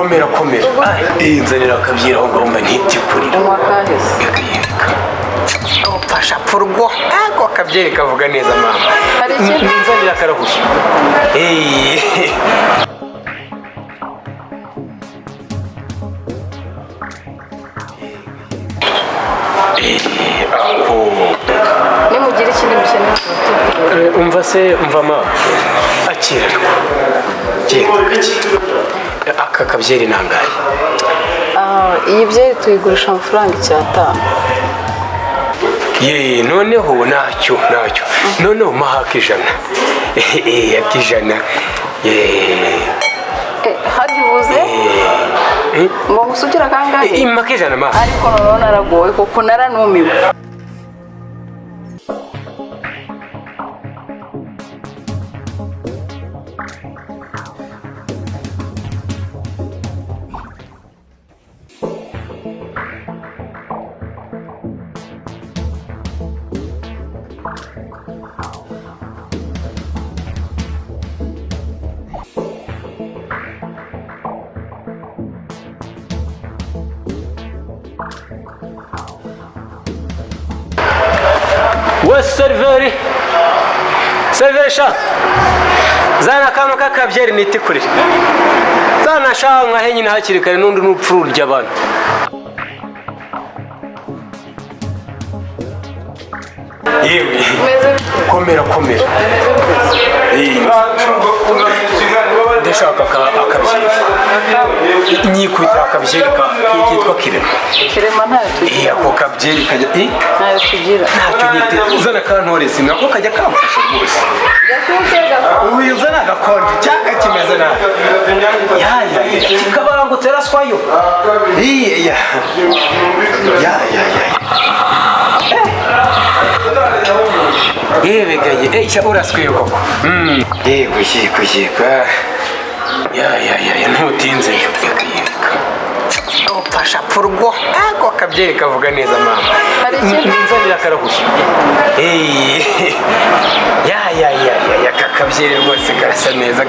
komera inzanira akabyira aho ngomba ntibyikurira fasha purgo ako akabyere kavuga neza mama inzanira akarahuri nimugira ikindi mukeneye umva ma akira aka kabyeri nangaye iyi byeri tuyigurisha amafaranga 500. noneho ntacyo noneho mahaka ijana akijana hagibuze ngo musukira kangahe imaka ijana ma ariko noneho naragowe kuko naranumiwe seriveri sha zana kama kakabyeri nitikurire zana sha nkahe nyine hakiri kare n'undi n'upfu urya abantu yewe komera ndashaka akabyeri nyikubita akabyeri kitwa kirema ntayo tugira ako kabyeri kajya ntayo tugira ntacyo nite uzana kantoresi nako kajya kamfasha rwose uzana agakonje cyangwa kimeze nabi kikabangutse raswayo yewe uraswiye koko yewe ntutinze fasha purgo ako akabyeri kavuga neza mama inzanira akarahuri aka kabyeri rwose karasa neza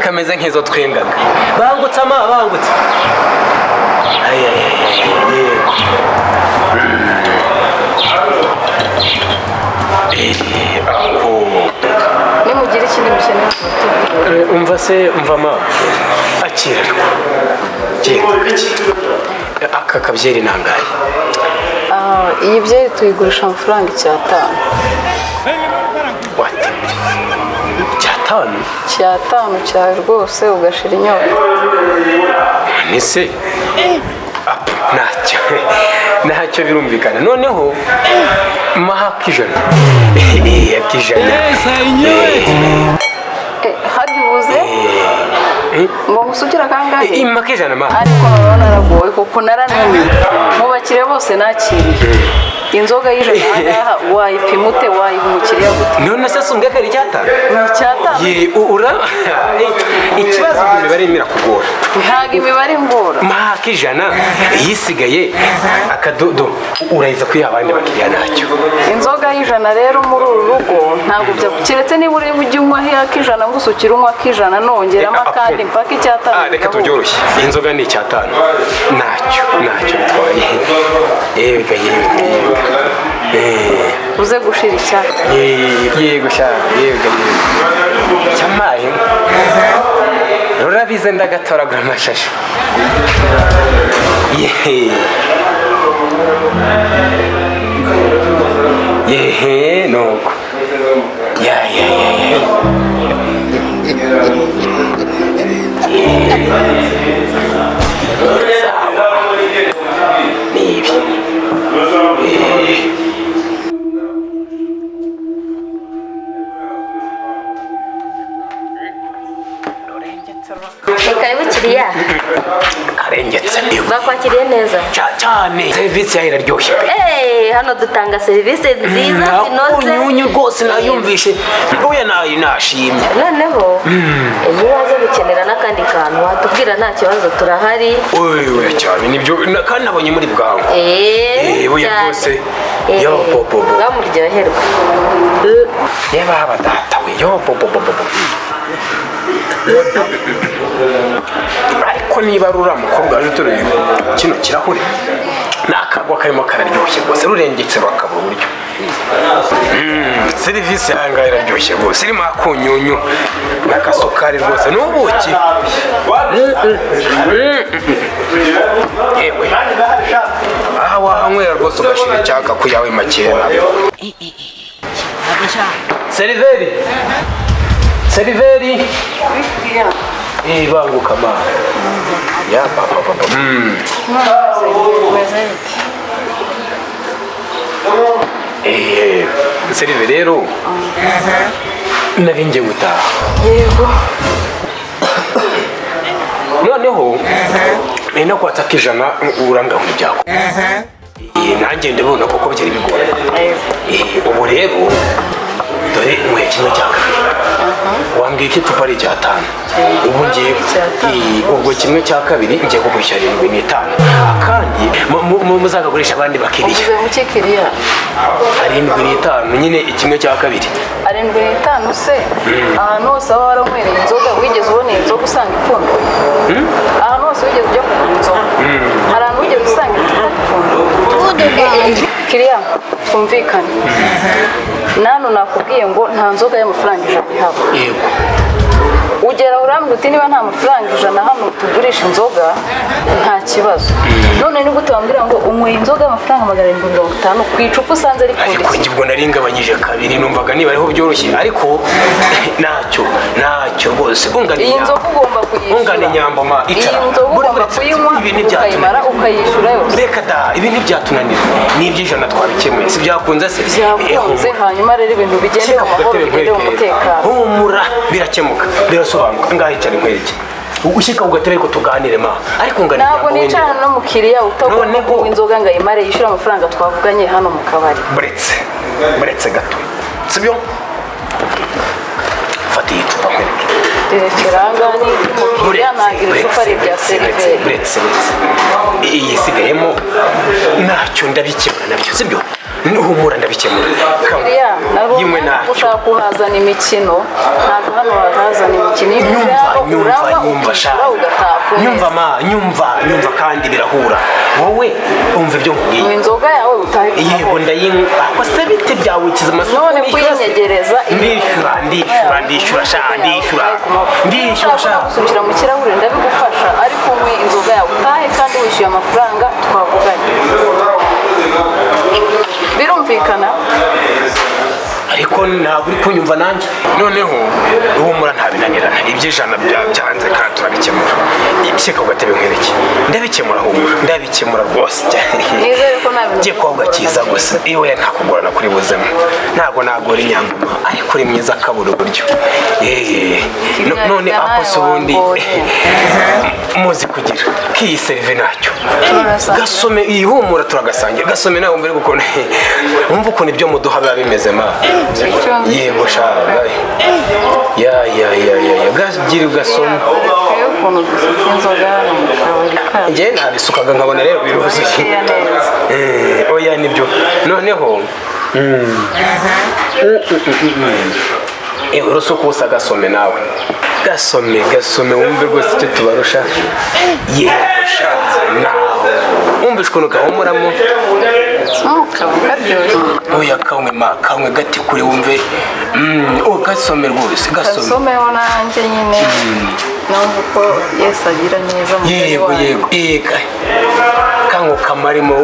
kameze nk'izo twengaga bangutse bangutse nimugira ikindi mukeneye umva ma akira aka kabyeri nangaye iyi byeri tuyigurisha amafaranga 500. cyane rwose ugashira inyota nise ntacyo birumvikana noneho mahaka ijana hagibuze ngo musukira kangahe imaka ijana ma ariko noneho naragowe kuko naranumiwe mu bakire bose nakiriye inzoga y'ijana wayipima ute wayiha umukiriya gute none se sumbwe kari cyatanu ikibazo imibare irakugora ntabwo imibare ingora mahaka ijana yisigaye akadodo urayiza kwiha abandi bakiriya ntacyo inzoga y'ijana rero muri uru rugo ntabwo keretse niba uri ujya unywa ak'ijana ngusukira unywa ak'ijana nongeramo akandi mpaka 500. reka tubyoroshye inzoga ni 500 ntacyo bitwaye uze gushira icyaka yego cyamaye rurabize ndagatoragura amashashi nuko karibu kiriya karengetse bakwakiriye neza cyane serivisi yayo iraryoshye hano dutanga serivisi nziza zinoze unyunyu rwose nayumvishe uya nashimye noneho iyo waje gukenera n'akandi kantu watubwira nta kibazo turahari oya cyane nibyo kandi nabonye muri bwawe oya rwose yo popo bamuryoherwa yeba abadata we yo popo ariko ariko niba ari uriya mukobwa waje uturuye kino kirahure ni akagwa karimo kararyoshye rwose rurengetse bakabura uburyo. Serivisi yangahe iraryoshye rwose irimo akunyunyu n'agasukari rwose n'ubuki. Yewe aha wahanywera rwose ugashira icyaka ku yawe makeya. Seriveri seriveri banguka ma ya papa seriveri rero nari ngiye gutaha. Yego. Noneho no kwataka ijana uranga mu byago. Nanjye ndabona koko byari bigora. Ubu rero dore mwe kimwe cya kabiri wambwiye ko icupa ari icy'atanu. Ubu ngiye ubwo kimwe cya kabiri ngiye kugushyira 75 kandi muzagagurisha abandi bakiriya. Uvuze mu kikiriya 75 nyine ikimwe cya kabiri 75 se ahantu hose waba waranywereye inzoga wigeze ubona inzoga usanga ipfundo? Ahantu hose wigeze ujya kugura inzoga hari ahantu wigeze usanga ipfundo? Kiriya twumvikane nano nakubwiye ngo nta nzoga y'amafaranga ijana ihaba. Yego ugera urambwira uti niba nta mafaranga ijana hano tugurisha inzoga nta kibazo. None ni gute wambwira ngo unyweye inzoga y'amafaranga 750 ku icupa usanze ripfundikiye? ariko njye ubwo nari ngabanyije kabiri numvaga niba ariho byoroshye ariko ntacyo rwose iyi nzoga ugomba kuyishyura. ungana inyamboma icara. Iyi nzoga ugomba kuyinywa ukayimara ukayishyura yose. Reka da ibi ntibyatunanira n'iby'ijana twabikemuye si byakunze se? Byakunze hanyuma rero ibintu bigende mu mahoro bigende mu mutekano. Humura birakemuka birasobanuka ngaho icara inkwereke ugushyika ugatera ko tuganire ma ariko ngana ntabwo nicara no mukiriya utagomba kunywa inzoga ngo ayimare yishyura amafaranga twavuganye hano mu kabari. buretse gato sibyo fata iyi cupa nkwereke direkera angani mukiriya nagira icupa rya seriveri. buretse iyi isigayemo ntacyo ndabikemura nabyo sibyo nuhumura ndabikemura. Kiriya yimwe ntacyo ushaka kuhazana imikino ntabwo hano wahazana imikino. nyumva kandi birahura wowe umva ibyo nkubwiye. inzoga yawe utahe yego ndayinywa ako se bite byawe kiza amasoko none kuyinyegereza ndishyura sha gusukira mu kirahure ndabigufasha ariko unywe inzoga yawe utahe kandi wishyuye amafaranga twavuganye. Birumvikana? ariko ntabwo uri kunyumva nanjye. Noneho uhumura ntabinanirana iby'ijana byanze kandi turabikemura. Ishyika ugatebe nkwereke ndabikemura humura ndabikemura rwose. Nizere ko nabintu ngiye kuvuga cyiza gusa iwe ntakugorana kuri buzemo ntabwo nagora inyambuma ariko uri mwiza kabura uburyo. None akose ubundi muzi kugira kiyi serve nacyo gasome ihumura turagasangira gasome nawe mbere gukora umva ukuntu ibyo muduha biba bimeze ma yego shaga ya gagira ugasoma ukuntu dusuka inzoga mu kabari ka njye nabisukaga nkabona rero biruzuye. Oya nibyo noneho urusuku usa gasome nawe gasome wumve rwose icyo tubarusha yegusha nawe wumve ukuntu gahumuramo oya kamwe gati kure wumve gasome rwose gasomeho nanjye nyine numva uko Yesu agira neza mu mubiri wanjye. yego kango kamarimo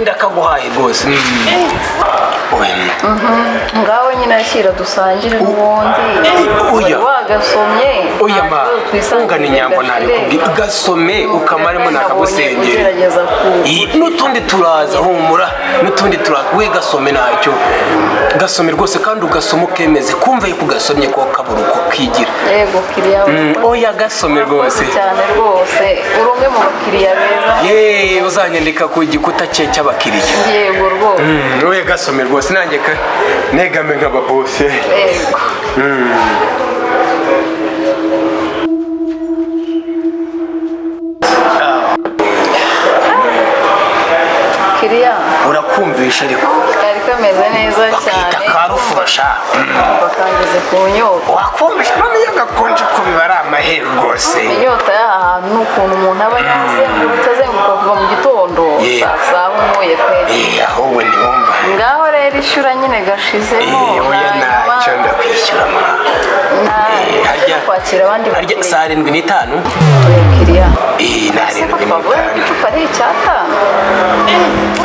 ndakaguhaye rwose. ngaho nyine ashyira dusangire n'ubundi wagasomye oya ma ungana inyambo nabikubwira gasome ukamarimo nakagusengera n'utundi turaza humura n'utundi turaza we gasome ntacyo gasome rwose kandi ugasoma ukemeze kumva yuko ugasomye ko kabura uko kigira. yego kiriya oya gasome rwose cyane rwose uri umwe mu bakiriya beza uzanyandika ku gikuta cye cy'abakiriya. yego rwose oya gasome rwose nanjye negame nk'ababose. yego kiriya urakumvisha ariko kari kameze neza cyane bakita karufura sha bakangeze ku nyota wakumvisha n'amiyo gakonje ko biba ari amahero rwose inyota y'ahantu n'ukuntu umuntu aba yazengurutse azenguruka kuva mu gitondo saa unyoye pe ahubwo ntiwumva ngaho rero ishyura nyine gashizemo oya ntacyo ndakwishyura ma kwakira abandi harya saa 7:05 kiriya na 7:05 icupa ari icyatanu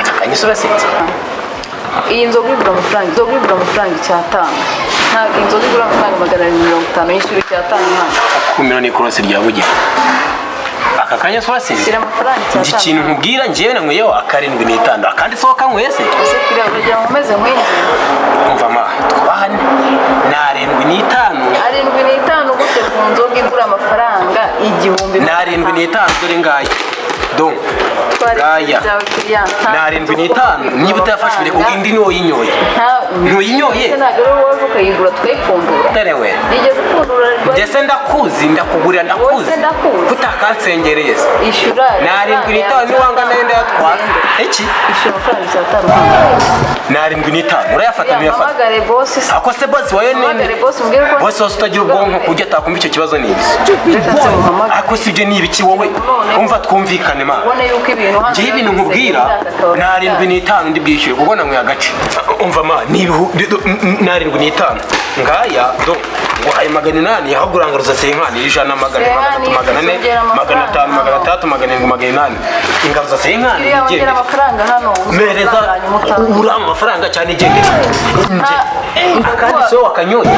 aka kanyisura urasetse iyi nzoga igura amafaranga icyatanu ntabwo inzoga igura amafaranga 250 yishyura icyatanu hano kumira ni korosi rya bugira aka kanya urasetse shyira amafaranga iki kintu nkubwira njyewe nanyweyeho 7:05 akandi sohoka nyweye se ese kiriya uragira ngo umeze nk'inzu umva ma twahane na 7:05 gute ku nzoga igura amafaranga 1000 na 7:05 dore ngaya donc gaya na 7:05 niba utayafashe bire ko indi niwo yinyoye ntuyinyoye ntabwo rero wowe ukayigura twayipfundura terewe nigeze pfundura ndetse ndakuzi ndakugurira ndakuzi kutakansengereye se ishyura na 7:05 niwanga nenda yatwara iki ishyura amafaranga icyatanu na 7:05 urayafata ntuyafata hamagare boss ako se boss wawe hamagare boss mbwira ko boss wose utagira ubwonko kujya atakumva icyo kibazo ni ako sibyo ni ibiki wowe umva twumvikane ma ubone yuko ibintu njye ibintu nkubwira na 7:05 ndi bwishyure kuko namwe agace umva ma ni na 7:05 ngaya do ngo ayo 800 ahubwo urangaruza senkani ijana 400 400 500 700 ingaruza senkani ngera amafaranga hano mereza ura amafaranga cyane igende akandi so wakanyoye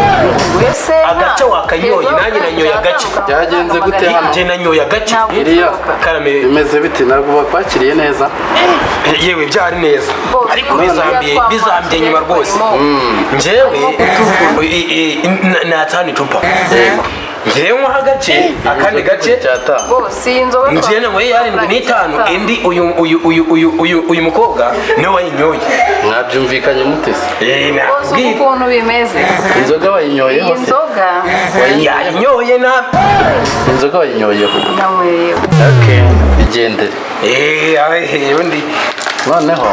agace wakanyoye nanjye nanyoye agace byagenze gute hano njye nanyoye agace iriya karame bimeze bite ntabwo bakwakiriye neza yewe byari neza ariko bizambiye nyuma rwose njyewe natahana icupa njyewe nko agace akandi gace njyewe nanyweye ya 7:05 indi uyu mukobwa niwe wayinyoye mwabyumvikanye mutese ukuntu bimeze inzoga wayinyoyeho se inzoga yayinyoye na inzoga wayinyoyeho namweyeho igendere undi noneho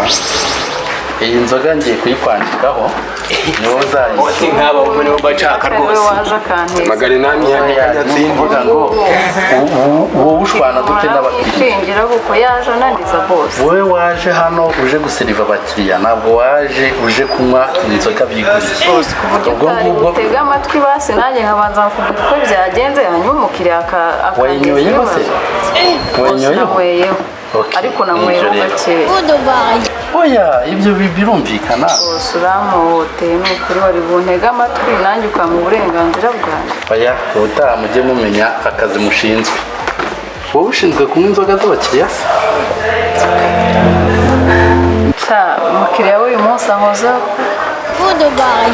iyi nzoga ngiye kuyikwandikaho niwo bose nk'aba ubone bacaka rwose magana inani yatsindira ngo wowe ushwana dute n'abakiriya kuko yaje ananiza bose wowe waje hano uje guseriva abakiriya ntabwo waje uje kunywa inzoga byiguriye ubwo ngubwo tega amatwi basi nanjye nkabanza kuvuga uko byagenze hanyuma umukiriya wayinyoyeho se wayinyoyeho ariko namweyeho gakeya oya ibyo birumvikana bose uramuhoteye ni ukuri wari buntega amatwi nanjye ukampa uburenganzira bwanjye oya ubutaha mujye mumenya akazi mushinzwe wowe ushinzwe kunywa inzoga z'abakiriya se umukiriya w'uyu munsi ahozeho